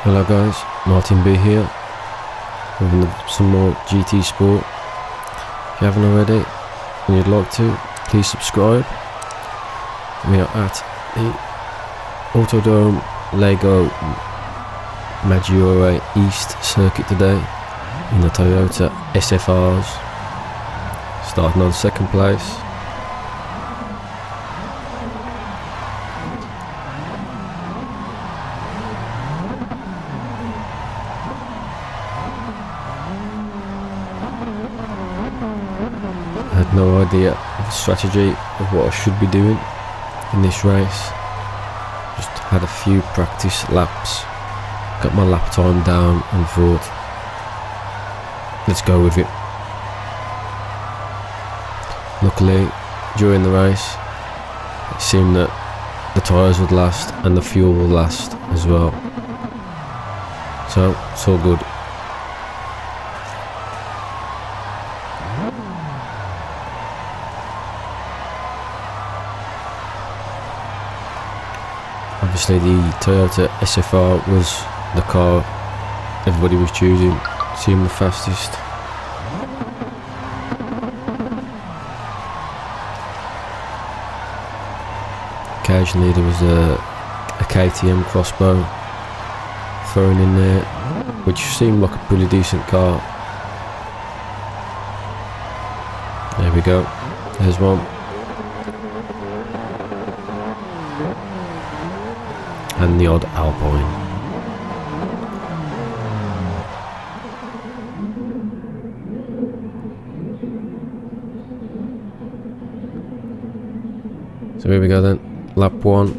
Hello guys, Martin B here with some more GT Sport. If you haven't already and you'd like to, please subscribe. We are at the Autodrome Lego Maggiore East circuit today in the Toyota SFRs, starting on second place. I had no idea of the strategy of what I should be doing in this race. Just had a few practice laps, got my lap time down and thought, let's go with it. Luckily, during the race, it seemed that the tyres would last and the fuel will last as well. So, it's all good. Obviously the Toyota SFR was the car everybody was choosing, seemed the fastest. Occasionally there was a KTM crossbow thrown in there, which seemed like a pretty decent car. There we go, there's one. And the odd Alpine. So here we go then, lap one.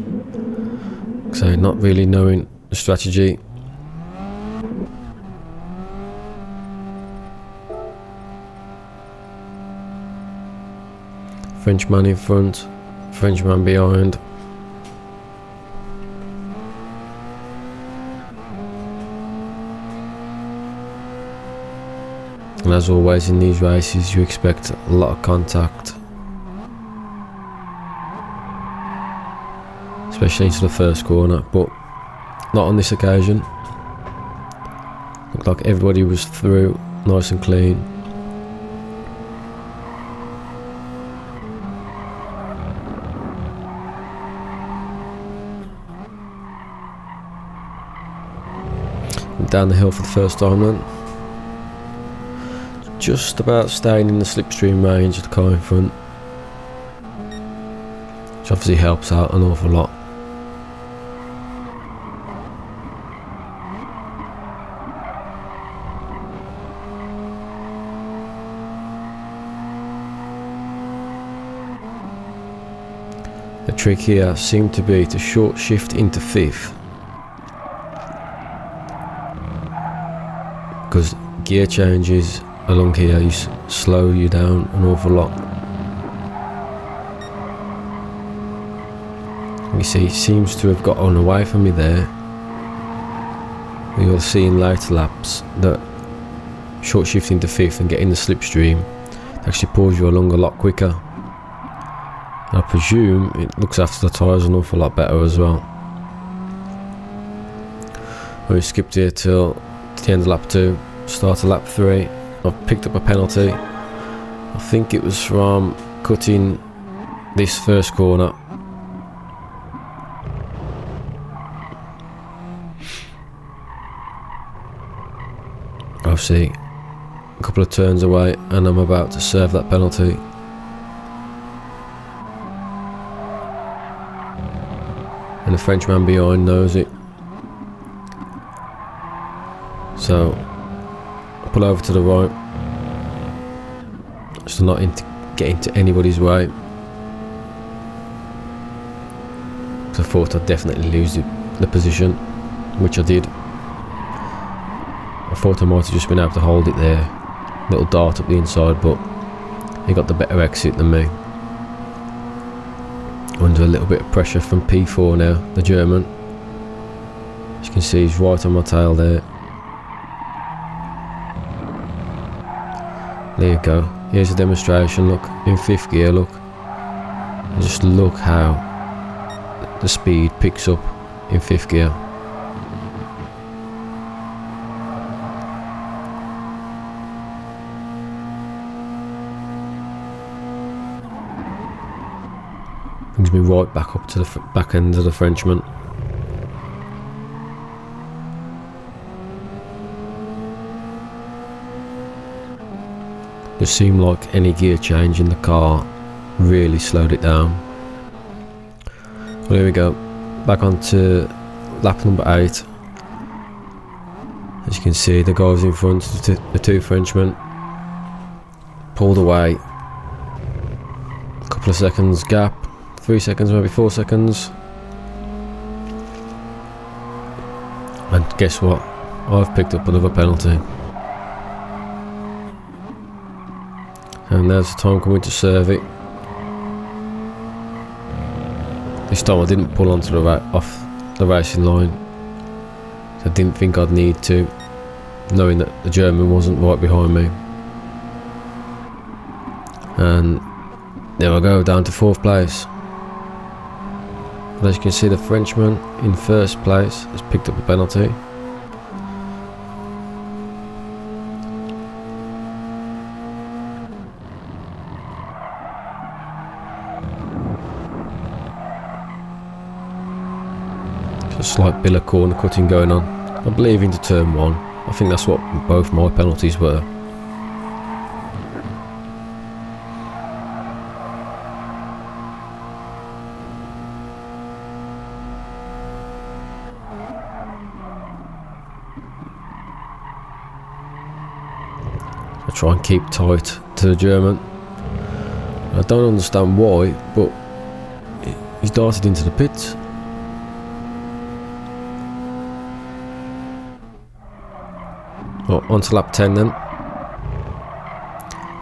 So not really knowing the strategy. Frenchman in front, Frenchman behind. And as always in these races, you expect a lot of contact, especially into the first corner, but not on this occasion. Looked like everybody was through nice and clean. Down the hill for the first time then. Just about staying in the slipstream range of the car in front, which obviously helps out an awful lot. The trick here seemed to be to short shift into fifth, because gear changes along here slow you down an awful lot. You see, it seems to have got on away from me there. You'll see in later laps that short shifting to fifth and getting the slipstream actually pulls you along a lot quicker. I presume it looks after the tyres an awful lot better as well. We skipped here till the end of lap 2, start of lap 3. I've picked up a penalty. I think it was from cutting this first corner. Obviously, a couple of turns away, and I'm about to serve that penalty. And the Frenchman behind knows it. So pull over to the right, just to not get into anybody's way. Because I thought I'd definitely lose the position, which I did. I thought I might have just been able to hold it there, little dart up the inside, but he got the better exit than me. Under a little bit of pressure from P4 now, the German. As you can see, he's right on my tail there. There you go, here's a demonstration, look, in 5th gear, look. And just look how the speed picks up in 5th gear. brings me right back up to the back end of the Frenchman. It seemed like any gear change in the car really slowed it down. Well, here we go, back onto lap number 8. As you can see, the guys in front, the two Frenchmen, pulled away. A couple of seconds gap, 3 seconds, maybe 4 seconds. And guess what? I've picked up another penalty. And there's the time coming to serve it. This time I didn't pull onto the off the racing line. I didn't think I'd need to, knowing that the German wasn't right behind me. And there I go, down to 4th place. But as you can see, the Frenchman in 1st place has picked up a penalty. A slight bill of corner cutting going on, I believe, into turn 1. I think that's what both my penalties were. I try and keep tight to the German. I don't understand why, but he's darted into the pits. Well, on to lap 10 then.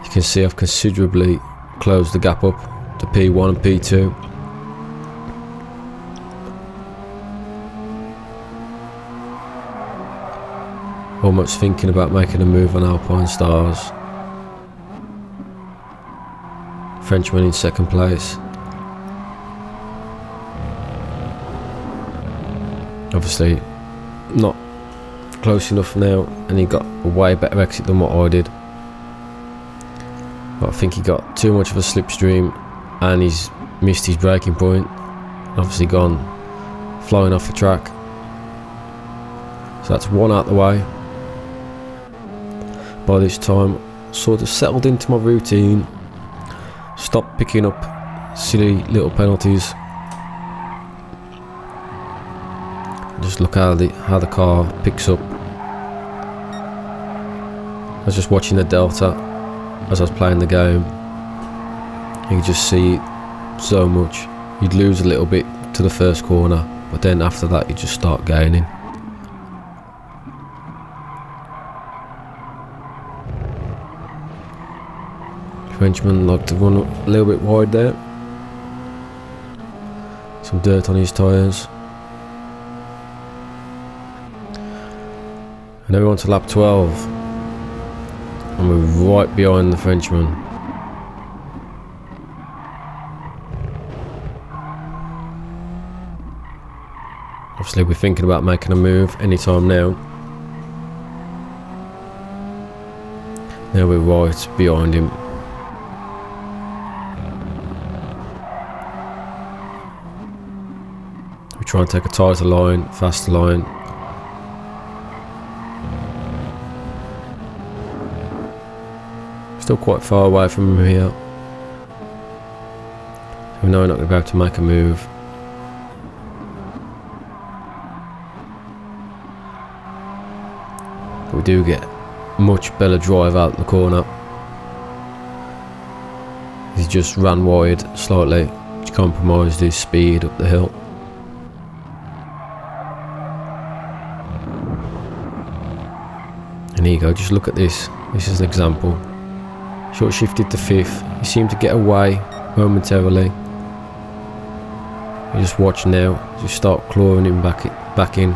You can see I've considerably closed the gap up to P1 and P2. Almost thinking about making a move on Alpine Stars. Frenchman in 2nd place. Obviously not close enough now, and he got a way better exit than what I did. But I think he got too much of a slipstream and he's missed his braking point. Obviously gone flying off the track. So that's one out the way. By this time, sort of settled into my routine, stopped picking up silly little penalties. Just look how the car picks up. I was just watching the delta as I was playing the game. You could just see so much. You'd lose a little bit to the first corner, but then after that you just start gaining. Frenchman liked to run a little bit wide there. Some dirt on his tyres. And then we're on to lap 12. And we're right behind the Frenchman. Obviously we're thinking about making a move anytime now. Now we're right behind him. We try and take a tighter line, faster line. Still quite far away from him here. We know we're not going to be able to make a move. But we do get much better drive out the corner. He just ran wide slightly, which compromised his speed up the hill. And here you go, just look at this. This is an example. Short shifted to 5th. He seemed to get away momentarily. You just watch now. Just start clawing him back in.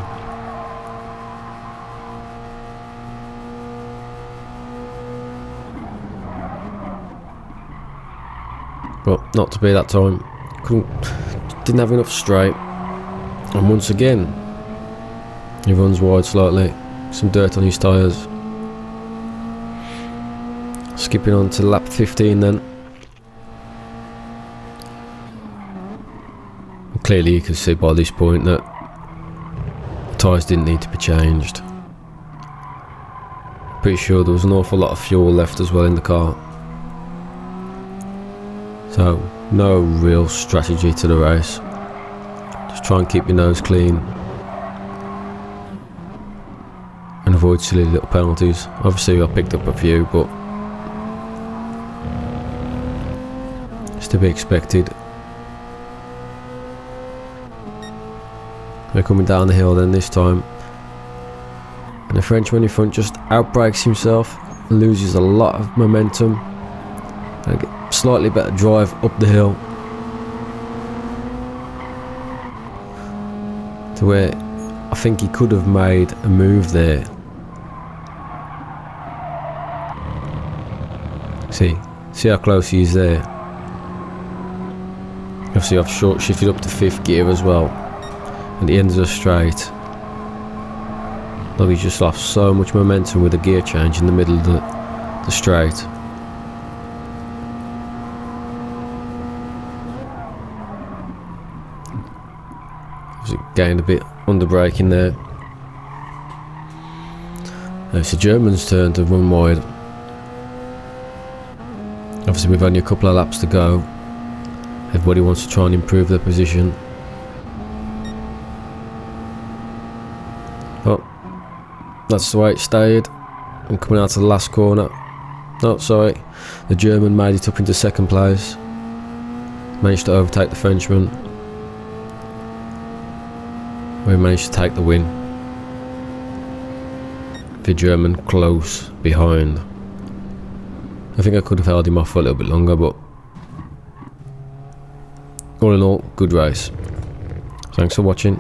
But not to be that time. Didn't have enough straight. And once again, he runs wide slightly. Some dirt on his tyres. Skipping on to lap 15 then. clearly you can see by this point that the tyres didn't need to be changed. Pretty sure there was an awful lot of fuel left as well in the car. So no real strategy to the race. Just try and keep your nose clean and avoid silly little penalties. Obviously I picked up a few, but it's to be expected. They're coming down the hill then this time, and the Frenchman in front just outbrakes himself and loses a lot of momentum. And get slightly better drive up the hill to where I think he could have made a move there. See how close he is there. Obviously I've short shifted up to 5th gear as well, and the end of the straight. Look, he's just lost so much momentum with the gear change in the middle of the straight. Obviously gained a bit under braking there. Now it's the German's turn to run wide. Obviously we've only a couple of laps to go. Everybody wants to try and improve their position. Oh, that's the way it stayed. I'm coming out to the last corner. Oh, sorry. The German made it up into 2nd place. Managed to overtake the Frenchman. We managed to take the win. The German close behind. I think I could have held him off for a little bit longer, but all in all, good race. Thanks for watching.